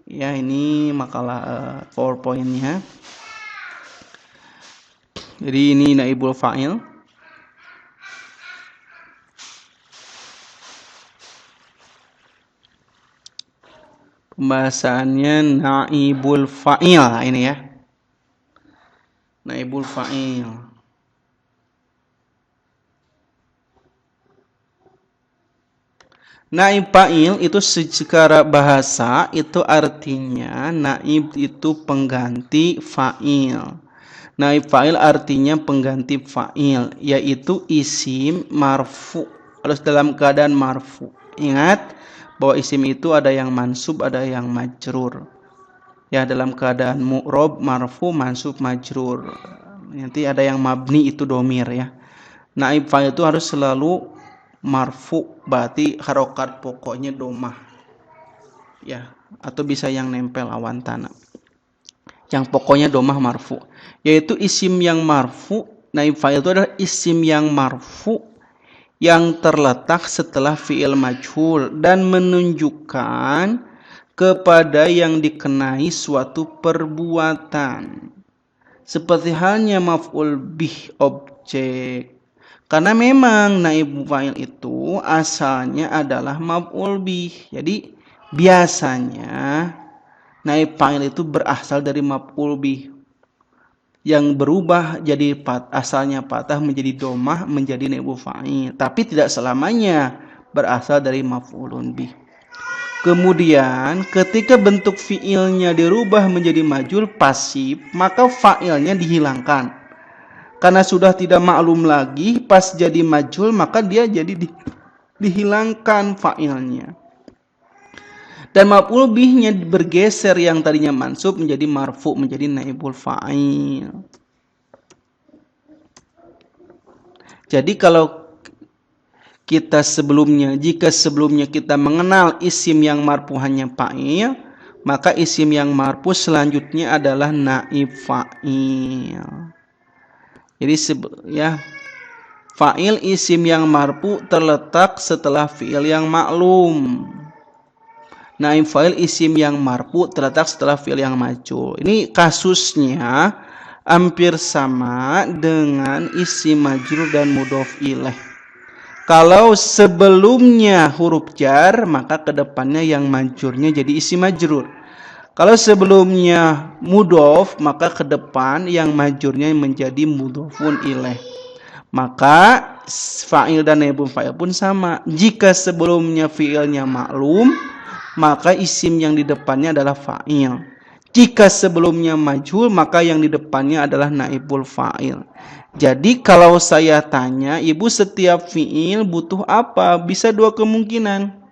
Ya, ini makalah PowerPoint-nya. Jadi ini naibul fa'il. Pembahasannya naibul fa'il ini ya. Naibul fa'il. Naib fa'il itu secara bahasa itu artinya naib itu pengganti fa'il. Naib fa'il artinya pengganti fa'il, yaitu isim marfu, harus dalam keadaan marfu. Ingat bahwa isim itu ada yang mansub, ada yang majrur. Ya, dalam keadaan mu'rob, marfu, mansub, majrur. Nanti ada yang mabni, itu domir ya. Naib fa'il itu harus selalu marfu, berarti harokat pokoknya domah ya, atau bisa yang nempel awan tanah, yang pokoknya domah marfu, yaitu isim yang marfu. Naib fa'il itu adalah isim yang marfu yang terletak setelah fi'il majhul dan menunjukkan kepada yang dikenai suatu perbuatan, seperti halnya maf'ul bih, objek. Karena memang naib fa'il itu asalnya adalah maf'ul bih. Jadi biasanya naib fa'il itu berasal dari maf'ul bih yang berubah jadi asalnya patah menjadi domah menjadi naib fa'il. Tapi tidak selamanya berasal dari maf'ulun bih. Kemudian ketika bentuk fi'ilnya dirubah menjadi majhul pasif, maka fa'ilnya dihilangkan. Karena sudah tidak maklum lagi, pas jadi majhul maka dia jadi dihilangkan fa'ilnya. Dan maf'ul bihnya bergeser, yang tadinya mansub menjadi marfu, menjadi naibul fa'il. Jadi kalau jika sebelumnya kita mengenal isim yang marfu hanya fa'il, maka isim yang marfu selanjutnya adalah naib fa'il. Jadi ya, fa'il isim yang marfu terletak setelah fi'il yang maklum. Naib fa'il isim yang marfu terletak setelah fi'il yang majhul. Ini kasusnya hampir sama dengan isim majrur dan mudhof ilaih. Kalau sebelumnya huruf jar, maka kedepannya yang majrurnya jadi isim majrur. Kalau sebelumnya mudhof, maka ke depan yang majurnya menjadi mudhofun ilaih. Maka fa'il dan naibul fa'il pun sama. Jika sebelumnya fi'ilnya maklum, maka isim yang di depannya adalah fa'il. Jika sebelumnya majhul, maka yang di depannya adalah naibul fa'il. Jadi kalau saya tanya, ibu setiap fi'il butuh apa? Bisa dua kemungkinan.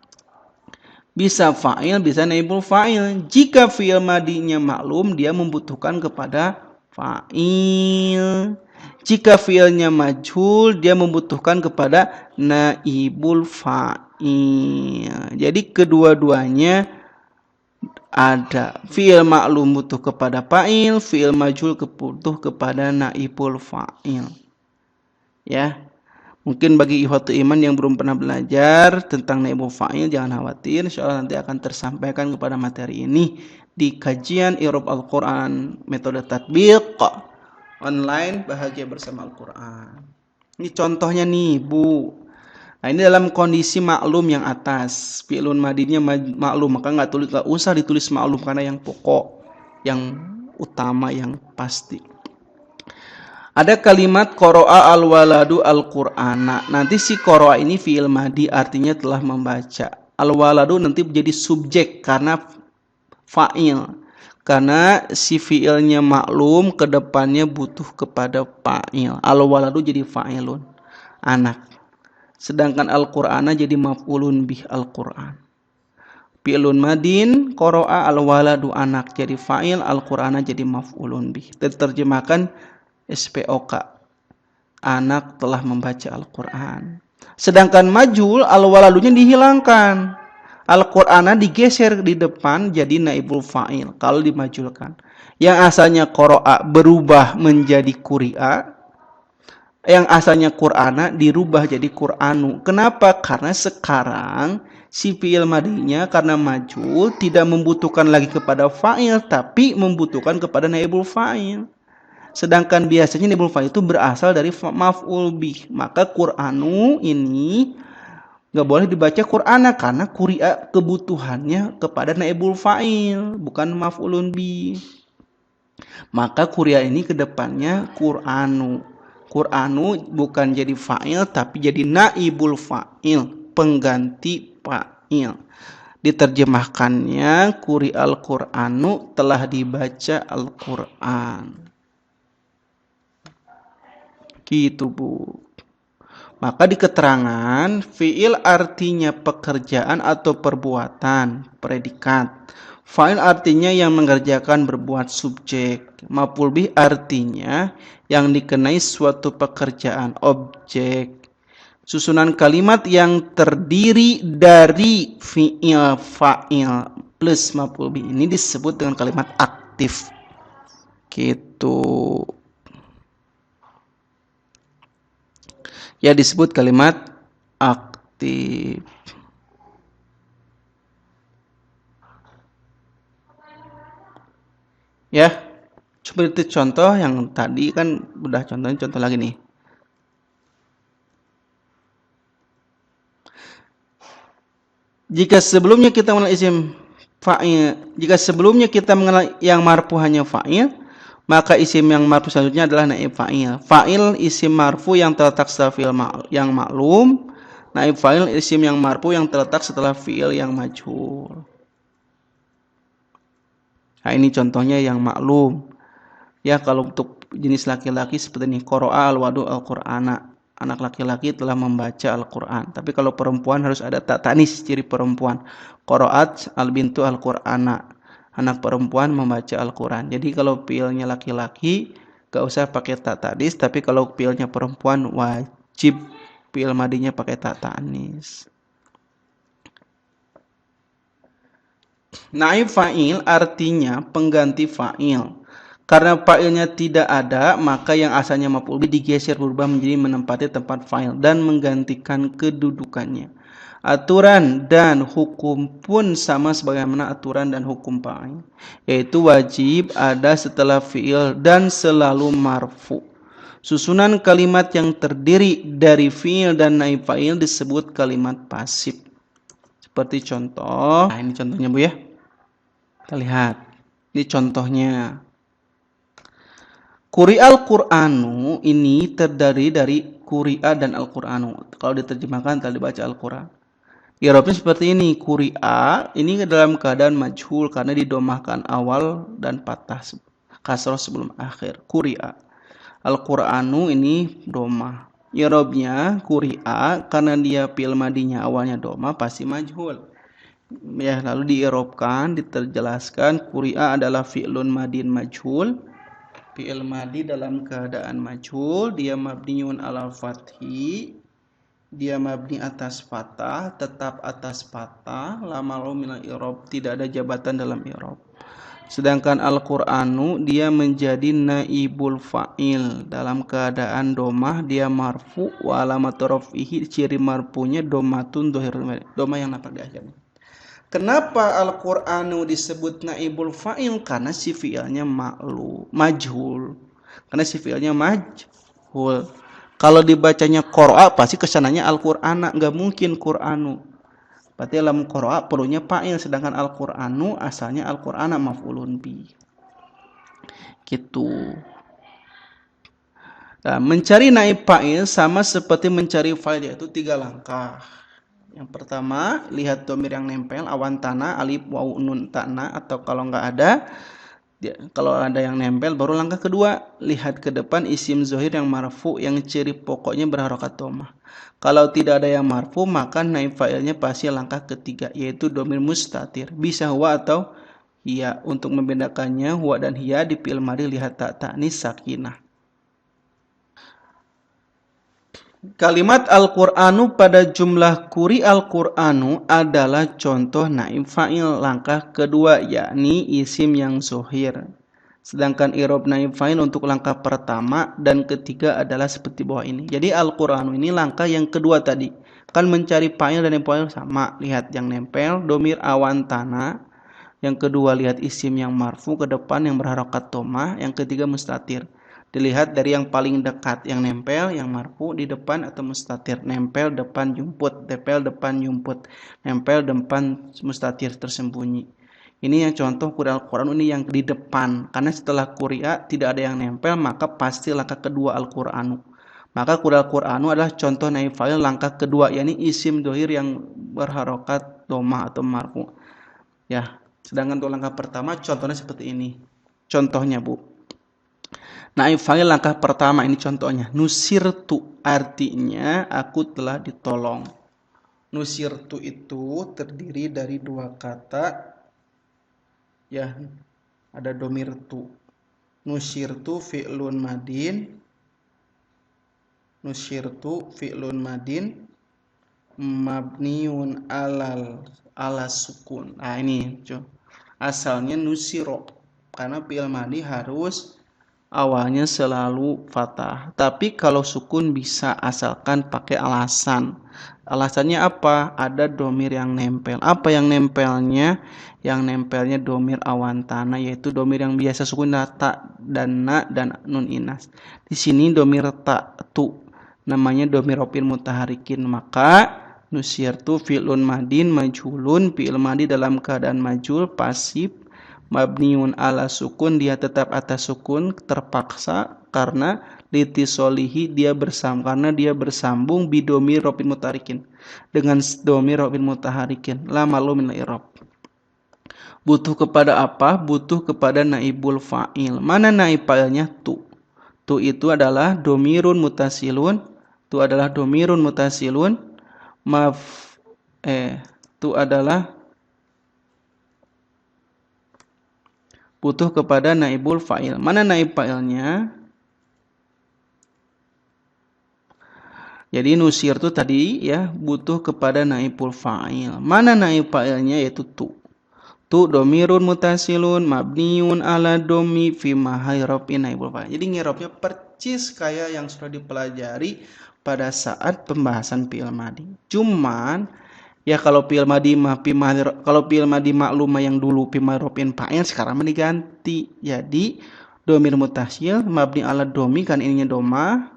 Bisa fa'il, bisa naibul fa'il. Jika fi'il madinya maklum, dia membutuhkan kepada fa'il. Jika fi'ilnya majhul, dia membutuhkan kepada naibul fa'il. Jadi kedua-duanya ada. Fi'il maklum butuh kepada fa'il, fi'il majhul butuh kepada naibul fa'il. Ya. Mungkin bagi ikhwatu iman yang belum pernah belajar tentang naibul fa'il, jangan khawatir, insyaallah nanti akan tersampaikan kepada materi ini di kajian i'rab Al-Qur'an metode tatbiq online bahagia bersama Al-Qur'an. Ini contohnya nih, Bu. Nah, ini dalam kondisi maklum yang atas, fi'lun madinya maklum, maka enggak usah ditulis maklum karena yang pokok, yang utama, yang pasti. Ada kalimat qara'a al-waladu al-Qur'ana. Nanti si qara'a ini fi'il madi, artinya telah membaca. Al-waladu nanti menjadi subjek karena fa'il. Karena si fi'ilnya maklum, kedepannya butuh kepada fa'il. Al-waladu jadi fa'ilun, anak. Sedangkan al-Qur'ana jadi maf'ulun bih, Al-Qur'an. Fi'ilun madin, qara'a al-waladu anak jadi fa'il, Al-Qur'ana jadi maf'ulun bih. Diterjemahkan SPOK, anak telah membaca Al-Quran. Sedangkan majhul, al-waladunya dihilangkan, Al-Qur'ana digeser di depan jadi naibul fa'il kalau dimajhulkan. Yang asalnya qara'a berubah menjadi quri'a, yang asalnya Qur'ana dirubah jadi Qur'anu. Kenapa? Karena sekarang Si fi'il madinya karena majhul tidak membutuhkan lagi kepada fa'il, tapi membutuhkan kepada naibul fa'il. Sedangkan biasanya naibul fa'il itu berasal dari maf'ul bih. Maka Qur'anu ini nggak boleh dibaca Qur'ana karena quri'a kebutuhannya kepada naibul fa'il, bukan maf'ulun bih. Maka quri'a ini kedepannya Qur'anu. Qur'anu bukan jadi fa'il tapi jadi naibul fa'il, pengganti fa'il. Diterjemahkannya quri'al Qur'anu, telah dibaca Al-Qur'an. Gitu, Bu. Maka di keterangan fi'il artinya pekerjaan atau perbuatan, predikat. Fa'il artinya yang mengerjakan, berbuat, subjek. Maf'ul bih artinya yang dikenai suatu pekerjaan, objek. Susunan kalimat yang terdiri dari fi'il, fa'il plus maf'ul bih ini disebut dengan kalimat aktif. Gitu. Ya, disebut kalimat aktif. Ya, seperti contoh yang tadi kan udah contoh lagi nih. Jika sebelumnya kita mengenal isim fa'il, jika sebelumnya kita mengenal yang marfu hanya fa'il, maka isim yang marfu selanjutnya adalah naib fa'il. Fa'il isim marfu yang terletak setelah fi'il yang maklum. Naib fa'il isim yang marfu yang terletak setelah fi'il yang majhul. Nah, ini contohnya yang maklum. Ya, kalau untuk jenis laki-laki seperti ini, qara'a al-wadu al-Qur'ana. Anak laki-laki telah membaca Al-Qur'an. Tapi kalau perempuan harus ada tak tanis, ciri perempuan. Qara'at al-bintu al-Qur'ana. Anak perempuan membaca Al-Quran. Jadi kalau fi'ilnya laki-laki gak usah pakai tak tanis, tapi kalau fi'ilnya perempuan wajib fi'il madinya pakai tak tanis. Naib fa'il artinya pengganti fa'il. Karena fa'ilnya tidak ada, maka yang asalnya maf'ul bih digeser berubah menjadi menempati tempat fa'il dan menggantikan kedudukannya. Aturan dan hukum pun sama sebagaimana aturan dan hukum fa'il, yaitu wajib ada setelah fi'il dan selalu marfu. Susunan kalimat yang terdiri dari fi'il dan naib fa'il disebut kalimat pasif. Seperti contoh, nah ini contohnya Bu ya. Kita lihat, ini contohnya. Quri'al Qur'anu ini terdiri dari Quri'a dan Al-Qur'anu. Kalau diterjemahkan tadi baca Al-Qur'an. I'rabnya seperti ini, Quri'a ini dalam keadaan majhul karena didomahkan awal dan patah kasroh sebelum akhir. Quri'a. Al-Qur'anu ini domah. I'rabnya Quri'a karena dia fi'il madinya awalnya domah pasti majhul. Ya, lalu di'irabkan, diterjelaskan Quri'a adalah fi'lun madin majhul. Fi'il madi dalam keadaan majhul, dia mabniun ala fathi, dia mabni atas fathah, tetap atas fathah, la malu minal i'rab, tidak ada jabatan dalam i'rab. Sedangkan Al-Qur'anu dia menjadi naibul fa'il, dalam keadaan domah dia marfu wa alamatu raf'ihi, ciri marfunya domatun dohir, domah yang nampak di akhirnya. Kenapa Al-Qur'anu disebut naibul fa'il? Karena si fi'ilnya majhul. Karena si fi'ilnya majhul. Kalau dibacanya qara'a pasti kesananya Al-Qur'ana, enggak mungkin Qur'anu. Berarti dalam qara'a perlunya fa'il, sedangkan Al-Qur'anu asalnya Al-Qur'ana maf'ulun bi. Gitu. Nah, mencari naib fa'il sama seperti mencari fa'il, yaitu 3 langkah. Yang pertama, lihat dhamir yang nempel, awan tanah, alif, waw, nun, ta'na, atau kalau nggak ada, kalau ada yang nempel, baru langkah kedua, lihat ke depan isim zohir yang marfu, yang ciri pokoknya berharokat dhammah. Kalau tidak ada yang marfu, maka naib fa'ilnya pasti langkah ketiga, yaitu dhamir mustatir. Bisa huwa atau hiya. Untuk membedakannya, huwa dan hiya di fi'il madhi lihat tak ta'nis sakinah. Kalimat Al-Qur'anu pada jumlah Quri Al-Qur'anu adalah contoh naib fa'il langkah kedua, yakni isim yang zohir. Sedangkan i'rab naib fa'il untuk langkah pertama dan ketiga adalah seperti bawah ini. Jadi Al-Qur'anu ini langkah yang kedua tadi. Kan mencari fa'il dan fa'il sama. Lihat yang nempel domir awan tanah. Yang kedua lihat isim yang marfu ke depan yang berharokat dhammah. Yang ketiga mustatir. Dilihat dari yang paling dekat, yang nempel, yang marfu di depan atau mustatir. Nempel depan jumput, nempel depan jumput, nempel depan mustatir tersembunyi. Ini yang contoh Al-Quran ini yang di depan. Karena setelah Quri'a tidak ada yang nempel, maka pasti langkah kedua Al-Quranu. Maka Al-Quranu adalah contoh naib fa'il langkah kedua, yakni isim dohir yang berharokat dhammah atau marfu. Ya, sedangkan untuk langkah pertama contohnya seperti ini. Contohnya, Bu. Naib fa'il langkah pertama ini contohnya. Nusirtu, artinya aku telah ditolong. Nusirtu itu terdiri dari dua kata. Ya, ada domir tu. Nusirtu fi'lun madin. Nusirtu fi'lun madin mabniun ala sukun. Nah, ini asalnya nusiro, karena fi'il madi harus awalnya selalu fathah. Tapi kalau sukun bisa asalkan pakai alasan. Alasannya apa? Ada domir yang nempel. Apa yang nempelnya? Yang nempelnya domir awan tanah, yaitu domir yang biasa sukun ta dan na dan nun inas. Di sini domir ta tu namanya domir rofin mutaharikin. Maka nusirtu fi'lun madin majhulun, fi'il madi dalam keadaan majhul pasif mabniun ala sukun, dia tetap atas sukun terpaksa karena litisolihi karena dia bersambung bidomir rofin mutaharikin dengan domir rofin mutaharikin la malum min i'rab. Butuh kepada apa? Butuh kepada naibul fa'il. Mana naib fa'ilnya? Tu. Tu itu adalah domirun mutasilun. Tu adalah domirun mutasilun. Tu adalah butuh kepada naibul fa'il. Mana naib fa'ilnya? Jadi nusir itu tadi ya butuh kepada naibul fa'il. Mana naib fa'ilnya? Yaitu tu. Tu domirun mutasilun mabniun ala domi fi mahai robin naibul fa'il. Jadi ngirobnya percis kayak yang sudah dipelajari pada saat pembahasan fi'il madi. Cuman ya kalau fi'il madi maklumah yang dulu fi mahai robin fa'il sekarang diganti. Jadi domir mutasil mabni ala domi, kan ininya doma,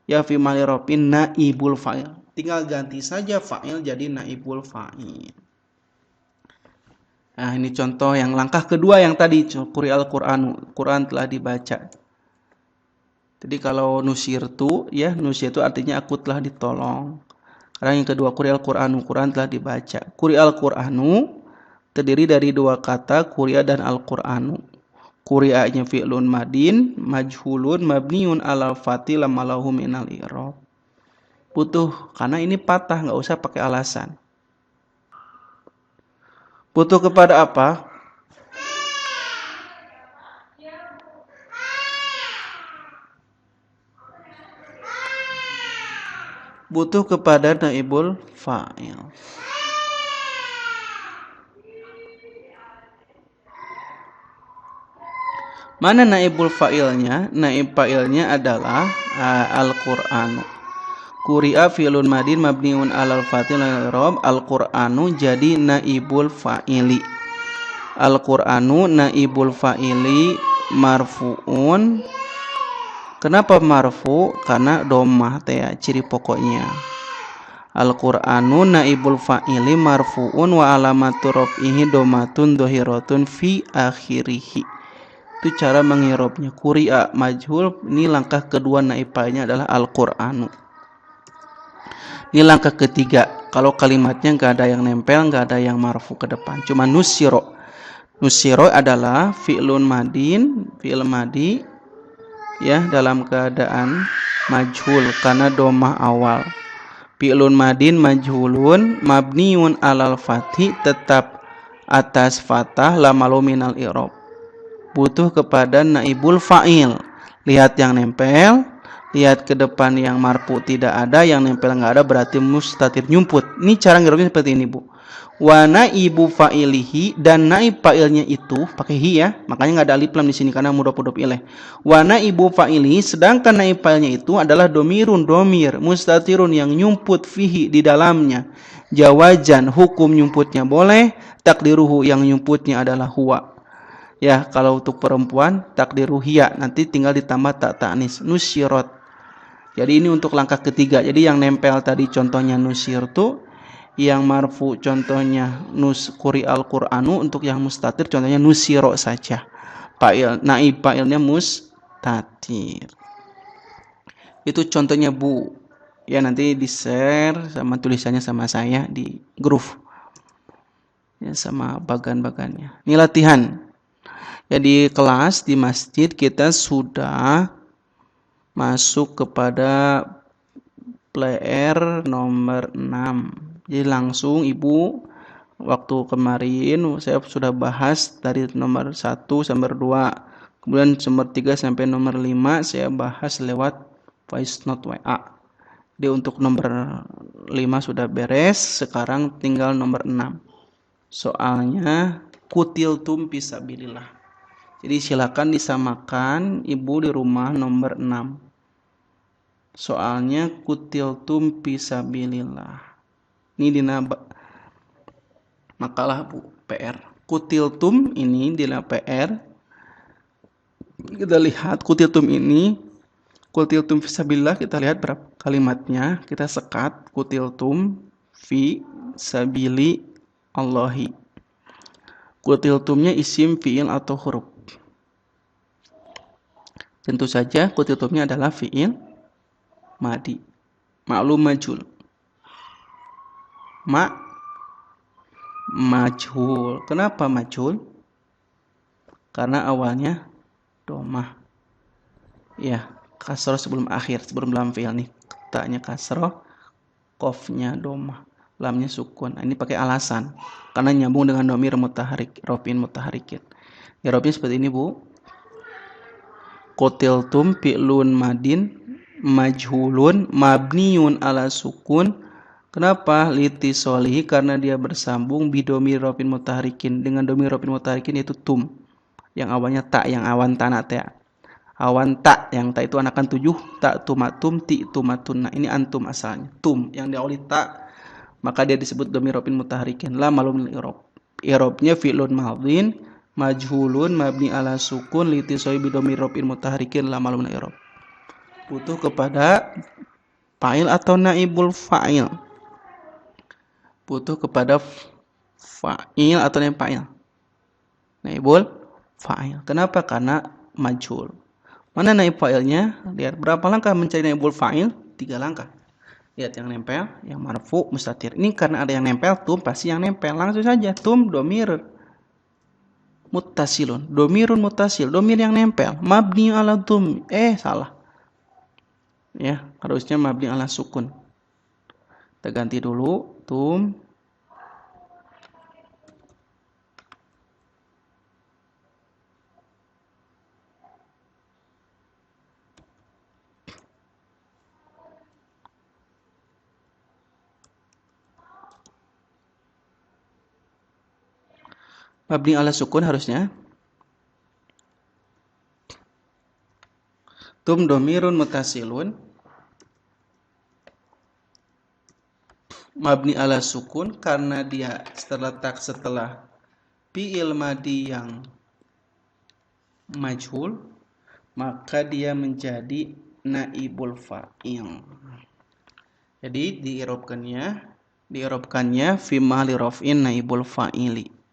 ya fi mahai robin naibul fa'il. Tinggal ganti saja fa'il jadi naibul fa'il. Nah, ini contoh yang langkah kedua yang tadi Quri'al Qur'anu, Quran telah dibaca. Jadi kalau nusirtu ya, nusirtu artinya aku telah ditolong. Karena yang kedua Quri'al Qur'anu, Quran telah dibaca. Quri'al Qur'anu terdiri dari dua kata, Quri'a dan Al-Qur'anu. Quri'anya fi'lun madin majhulun mabniun alal fathi lamma lahu minal i'rab. Butuh karena ini patah, enggak usah pakai alasan. Butuh kepada apa? Butuh kepada naibul fa'il. Mana naibul fa'ilnya? Naib fa'ilnya adalah Al-Qur'anu. Quri'a fi'lun madin mabniun alal fathil i'rab. Al-Qur'anu jadi naibul fa'ili. Al-Qur'anu naibul fa'ili marfu'un. Kenapa marfu? Karena dhammah teh ciri pokoknya. Al-Qur'anu naibul fa'ili marfu'un wa alamatu raf'ihi dhammatun dhahiratun fi akhirih. Itu cara mengirobnya. Quri'a majhul, ini langkah kedua naib fa'ilnya adalah Al-Qur'anu. Ini langkah ketiga. Kalau kalimatnya nggak ada yang nempel, nggak ada yang marfu ke depan, cuma nusiro. Nusiro adalah fi'lun madin, fi'il madi ya dalam keadaan majhul karena dhammah awal. Fi'lun madin majhulun mabniun alal fathi, tetap atas fathah la malu minal i'rab. Butuh kepada naibul fa'il. Lihat yang nempel, lihat ke depan yang marfu tidak ada, yang nempel nggak ada berarti mustatir nyumput. Ini cara ngerobnya seperti ini, Bu. Wa naibu fa'ilihi, dan naib fa'ilnya itu pakai hi ya, makanya nggak ada alif lam di sini karena mudhof ilaih. Wa naibu fa'ilihi, sedangkan naib fa'ilnya itu adalah domirun domir mustatirun yang nyumput fihi di dalamnya. Jawajan, hukum nyumputnya boleh, takdiruhu yang nyumputnya adalah huwa. Ya, kalau untuk perempuan takdiru hiya, nanti tinggal ditambah tak ta'nis nusyirat. Jadi ini untuk langkah ketiga. Jadi yang nempel tadi contohnya nusyirtu, yang marfu contohnya quri al-Qur'anu, untuk yang mustatir contohnya nusyiro saja. Naib fa'ilnya mustatir. Itu contohnya Bu. Ya, nanti di-share sama tulisannya sama saya di grup. Ya, sama bagan-bagannya. Ini latihan. Ya, di kelas di masjid kita sudah masuk kepada player nomor 6. Jadi langsung Ibu, waktu kemarin saya sudah bahas dari nomor 1 sampai 2. Kemudian nomor 3 sampai nomor 5 saya bahas lewat voice note WA. Jadi untuk nomor 5 sudah beres, sekarang tinggal nomor 6. Soalnya kutiltum fisabilillah. Jadi silakan disamakan Ibu di rumah nomor 6. Soalnya kutiltum fisabilillah. Ini dina makalah Bu, PR. Kutiltum ini dina PR. Kita lihat kutiltum ini, kutiltum fisabilillah, kita lihat berapa kalimatnya. Kita sekat kutiltum fi sabili Allahi. Kutiltumnya isim, fiil atau huruf. Tentu saja kutiltumnya adalah fiil madi. Maklum majhul. Majhul. Kenapa majhul? Karena awalnya domah. Ya, kasroh sebelum akhir, sebelum lam fi'il nih. Taknya kasroh, qafnya domah, lamnya sukun. Ini pakai alasan karena nyambung dengan dhamir mutaharik, rofin mutaharikin. Ya, rofin seperti ini, Bu. Qutiltum fi'lun madin majhulun mabniun ala sukun. Kenapa? Litisolihi, karena dia bersambung bidomir rofin mutaharikin, dengan domir rofin mutaharikin yaitu tum, yang awalnya tak, yang awan tanah ta. Awan tak, yang tak itu anakan 7, tak tumatum ti tumatun. Nah, ini antum asalnya. Tum yang diawali tak, maka dia disebut domir rofin mutaharikin. La malum i'rab. I'rabnya fi'lun madhin majhulun mabni ala sukun litisolihi bidomir rofin mutaharikin la malum i'rab. Butuh kepada fa'il atau naibul fa'il. Butuh kepada fa'il atau naib fa'il. Naibul fa'il. Kenapa? Karena majhul. Mana naib fa'ilnya? Lihat berapa langkah mencari naibul fa'il? 3 langkah. Lihat yang nempel, yang marfu, mustatir. Ini karena ada yang nempel, tum pasti yang nempel. Langsung saja tum domir muttasilun. Domirun muttasil, domir yang nempel. Mabni ala tum. Salah. Ya, harusnya mabni ala sukun. Kita ganti dulu tum. Mabni ala sukun harusnya. Tum domirun mutasilun. Mabni ala sukun karena dia terletak setelah fi'il madi yang majhul, maka dia menjadi naibul fa'il. Jadi diirobkannya fi mahli raf'in naibul fa'ili.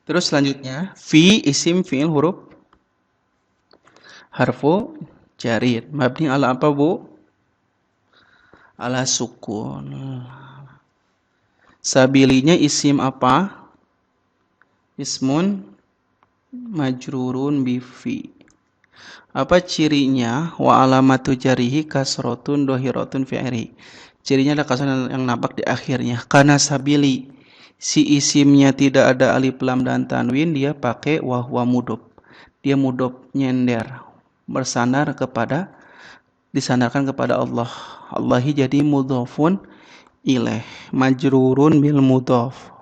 Terus selanjutnya fi isim fi'il huruf harfu jarir mabni ala apa, Bu? Ala sukun. Sabilinya isim apa? Ismun majrurun bi fi. Apa cirinya? Wa alamatu jarihi kasrotun dohirotun fi akhirih. Cirinya adalah kasrah yang nampak di akhirnya. Karena sabili, si isimnya tidak ada alif lam dan tanwin, dia pakai wahwa mudob. Dia mudob nyender, disandarkan kepada Allah. Allahi jadi mudhofun ilaih, majrurun bil mudhof.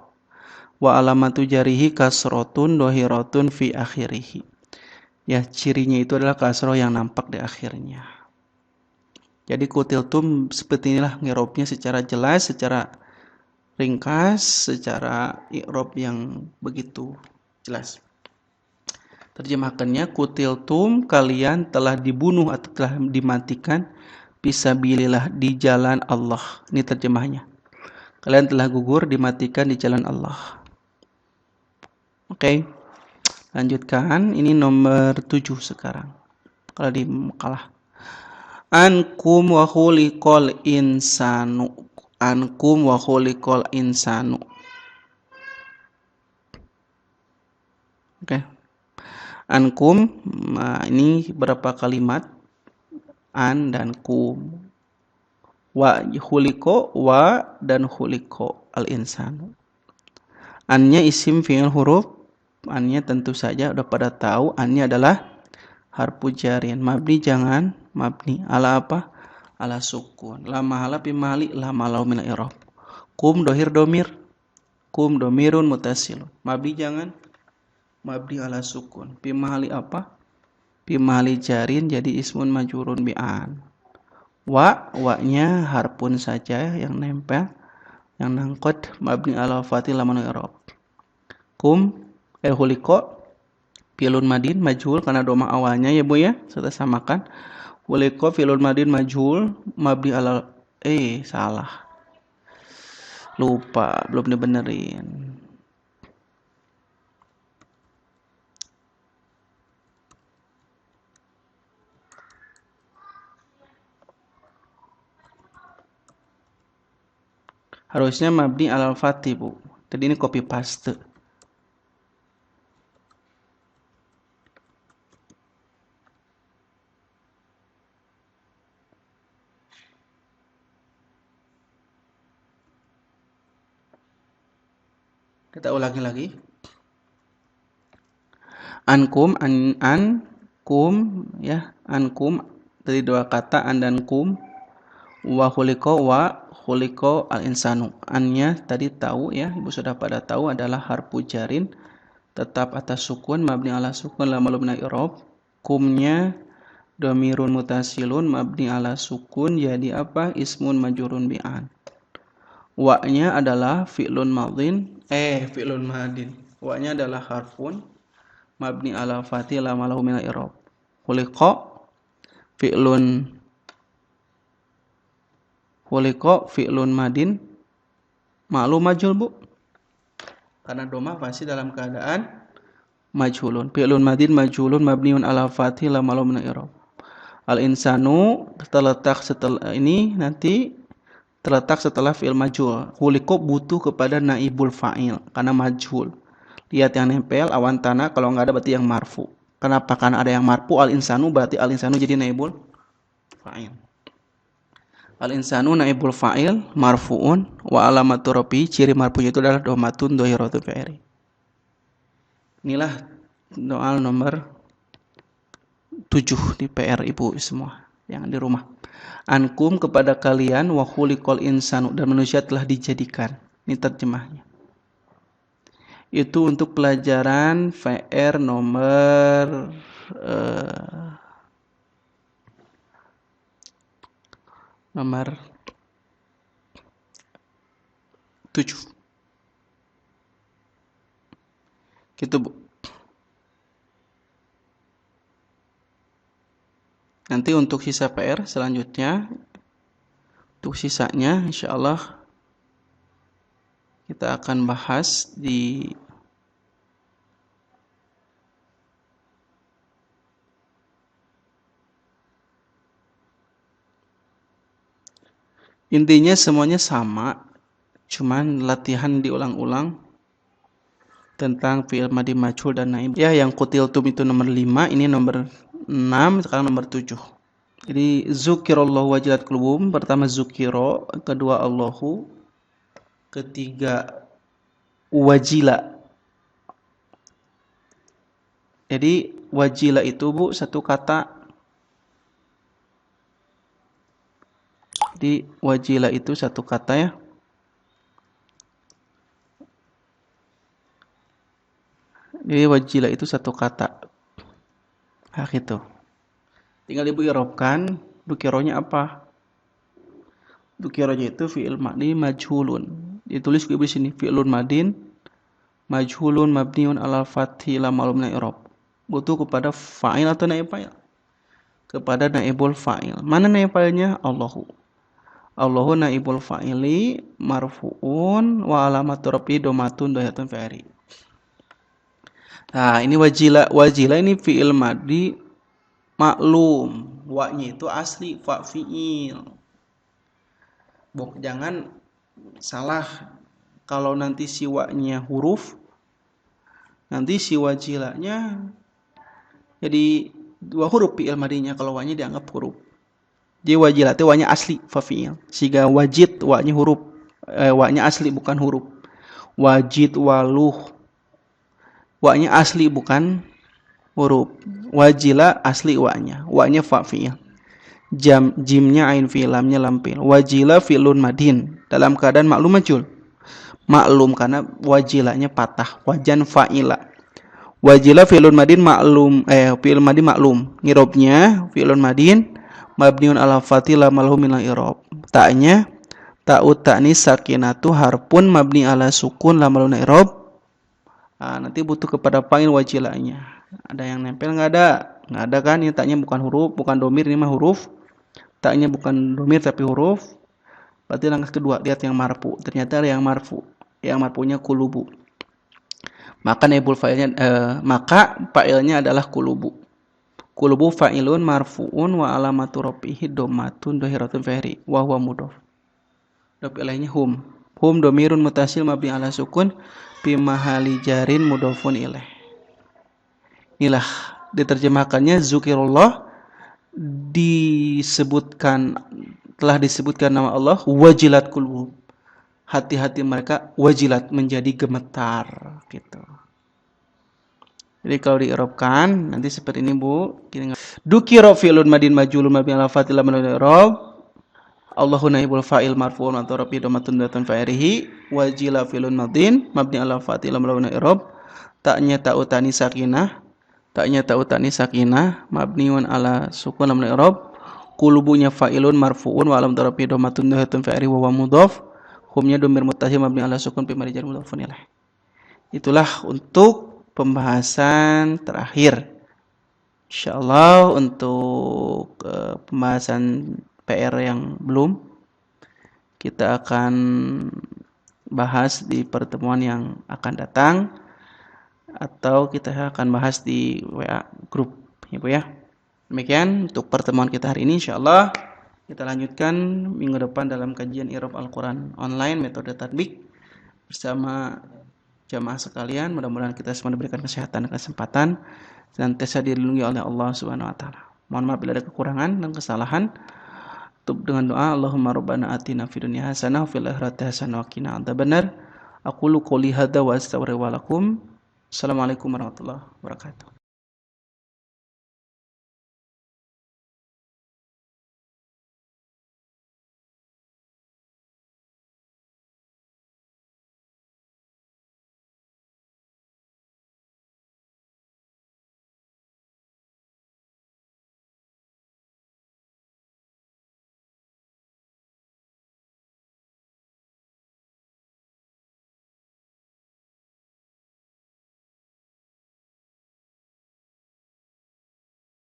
Wa alamatu jarihi kasrotun dohirotun fi akhirih. Ya, cirinya itu adalah kasroh yang nampak di akhirnya. Jadi kutiltum seperti inilah ngirobnya secara jelas, secara ringkas, secara i'rob yang begitu jelas. Terjemahkannya, kutiltum, kalian telah dibunuh atau telah dimatikan fisabilillah, di jalan Allah. Ini terjemahnya. Kalian telah gugur, dimatikan di jalan Allah. Oke. Lanjutkan, ini nomor 7 sekarang. Kalau di makalah. Ankum wa khuliqal insanu. Ankum wa khuliqal insanu. Oke. Ankum, ini berapa kalimat? An dan kum. Wa khuliqo, wa dan khuliqo al insanu. Annya isim fi'il huruf. Annya tentu saja udah pada tahu, annya adalah harfu jarin. Mabni jangan mabni ala apa? Ala sukun. La mahala fi mahali la malau min i'rab. Kum dohir domir. Kum domirun mutasilun. Mabni jangan mabni ala sukun. Fi mahali apa? Fi mahali jarin, jadi ismun majrurun bi an. Wa-nya harfun saja yang nempel, yang nangkut, mabni ala fatil la min i'rab. Kum khuliqo fi'lun madin majhul karena doma awalnya ya Bu ya, kita samakan. Khuliqo fi'lun madin majhul mabni ala salah. Lupa, belum dibenerin. Harusnya mabni ala fatih Bu. Tadi ini copy paste. Kita ulangi lagi. Ankum, kum ya, ankum dari dua kata an dan kum. Wa khuliqo al insanu. Annya tadi tahu ya, Ibu sudah pada tahu adalah harfu jarin, tetap atas sukun, mabni ala sukun la malum min i'rab. Kumnya dhamirun mutasilun mabni ala sukun, jadi apa? Ismun majrurun bi an. Wa-nya adalah fi'lun madin. Wa-nya adalah harfun mabni ala fathi la malahu min i'rab. Khuliqa fi'lun madin ma'lum majhul Bu. Karena doma pasti dalam keadaan majhulun. Fi'lun madin majhulun mabniun ala fathi la malahu min i'rab. Al insanu terletak setelah ini, nanti terletak setelah fi'il majhul. Khuliqo butuh kepada naibul fa'il karena majhul. Lihat yang nempel awan tanah, kalau enggak ada berarti yang marfu. Kenapa? Karena ada yang marfu al insanu, berarti al insanu jadi naibul fa'il. Al insanu naibul fa'il marfuun wa alamatu rafi, ciri marfunya itu adalah dhammatun dhahiratun fi akhirih. Inilah doa nomor 7 di PR Ibu semua yang di rumah. Ankum, kepada kalian, wa khuliqal insanu, dan manusia telah dijadikan. Ini terjemahnya. Itu untuk pelajaran VR nomor 7. Gitu Bu. Nanti untuk sisa PR selanjutnya, untuk sisanya insya Allah kita akan bahas di intinya semuanya sama, cuman latihan diulang-ulang tentang fi'il madhi majhul dan naib. Ya, yang kutiltum itu nomor 5, ini nomor 6, sekarang nomor 7. Jadi zukirallahu wajilat qulubuhum, pertama zukiro, kedua Allahu, ketiga wajila. Jadi wajila itu Bu satu kata. Jadi wajila itu satu kata ya. Jadi wajila itu satu kata. Nah gitu. Tinggal Ibu irobkan, dukironya apa? Dukironya itu fi'il madin majhulun. Ditulis Ibu di sini fi'ilun madin majhulun mabniun alal fathi la ma'lum min i'rab. Butuh kepada fa'il atau naib fa'il? Kepada naibul fa'il. Mana naib fa'ilnya? Allahu. Allahu naibul fa'ili marfu'un wa alamatu rafi domatun doyatun fi'ari. Nah, ini wajila. Wajila ini fi'il madhi maklum. Wa-nya itu asli fa fi'il. Jangan salah kalau nanti si wa-nya huruf, nanti si wajilanya jadi dua huruf fi'il madhinya, kalau wa-nya dianggap huruf. Jadi wajilat itu wa-nya asli fa fi'il. Sehingga wajid wa-nya huruf. Wa-nya asli bukan huruf. Wajid waluh. Wa-nya asli bukan huruf. Wajila asli wa-nya. Wa-nya fa fi'il. Jimnya ain fi'il, lamnya lam fi'il. Wajila fi'lun madin. Dalam keadaan maklum majhul. Maklum karena wajilanya patah. Wajan fa'ila. Wajila fi'lun madin maklum. Fi'il madin maklum. Ngirobnya fi'lun madin mabniun ala fathi la malhu min al-i'rab. Ta'nya ta'ut ta'nis sakinatu harpun mabni ala sukun la malhu min al-i'rab. Nanti butuh kepada fa'il wajilanya. Ada yang nempel nggak ada? Nggak ada kan? Ini taknya bukan huruf, bukan domir, ini mah huruf. Taknya bukan domir tapi huruf. Berarti langkah kedua, lihat yang marfu. Ternyata ada yang marfu. Yang marfunya kulubu. Maka naibul fa'ilnya maka fa'ilnya adalah kulubu. Kulubu fa'ilun marfu'un wa alamatu rafihi dhammatun dhahiratun fahri wa huwa mudhaf. Dhaf ilaihi hum. Hum domirun mutasil mabni ala sukun fi mahali jarin mudhafun ilaih. Inilah diterjemahkannya zukirullah, telah disebutkan nama Allah, wajilat qulubuhum, hati-hati mereka wajilat menjadi gemetar gitu. Jadi kalau diirobkan nanti seperti ini Bu. Dukira fi'lun madin majhulun mabni ala fathil lam al-i'rab. Allahu naibul fa'il marfu'un wa rafi dhamatun datun fa'irihi. Wajila fi'lun madin mabni ala fathil lam al-i'rab. Ta'nya ta'utani sakinah. Ta'nya ta'utani sakinah mabniun ala sukun lam al-i'rab. Qulubunya fa'ilun marfu'un wa alam rafi dhamatun datun fa'irihi wa huwa mudhaf. Humnya dhamir muttasil mabni ala sukun fi mahali jar mudhafun ilaih. Itulah untuk pembahasan terakhir. Insyaallah untuk pembahasan PR yang belum kita akan bahas di pertemuan yang akan datang atau kita akan bahas di WA grup ya Bu ya. Demikian untuk pertemuan kita hari ini, insyaallah kita lanjutkan minggu depan dalam kajian i'rab Al-Qur'an online metode tatbik bersama jamaah sekalian. Mudah-mudahan kita semua diberikan kesehatan dan kesempatan dan dilindungi oleh Allah Subhanahu wa taala. Mohon maaf bila ada kekurangan dan kesalahan. Tutup dengan doa, Allahumma rabbana atina fid dunya hasanah wa fil akhirati hasanah wa qina adzabannar. Aqulu qouli hadza wa astaghfiru lakum. Assalamualaikum warahmatullahi wabarakatuh.